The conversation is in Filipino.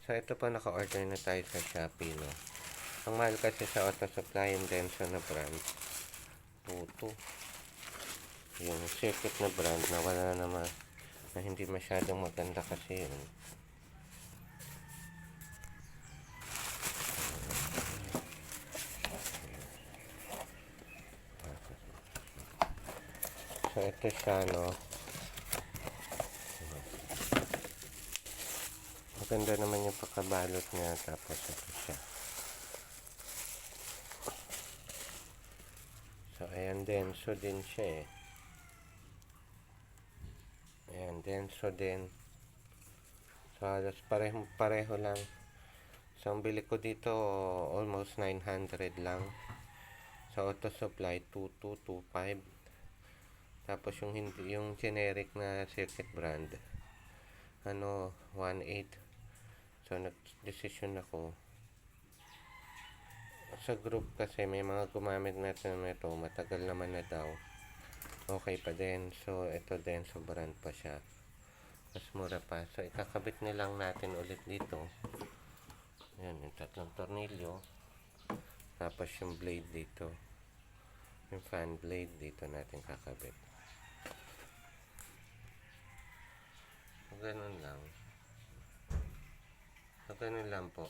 So, ito po, naka-order na tayo sa Shopee, no? Ang mahal kasi sa Auto Supply yung Denso na brand. Tuto. Yung circuit na brand na wala naman, na hindi masyadong maganda kasi yun. So, ito siya, no? Maganda naman yung pagkabalot niya. Tapos, ito siya. So, ayan, denso din siya eh. Ayan, denso din. So, halos pareho lang. So, ang bili ko dito, almost 900 lang. Sa Auto Supply, 2225. Tapos, yung generic na circuit brand, 1.8. So, nag-decision ako. Sa group kasi, may mga gumamit natin ito. Matagal naman na daw. Okay pa din. So, ito din. So, brand pa siya. Mas mura pa. So, ikakabit na lang natin ulit dito. Ayan, yung tatlong tornilyo. Tapos, yung blade dito. Yung fan blade dito natin kakabit. So, ganun lang. So, ganun lang po.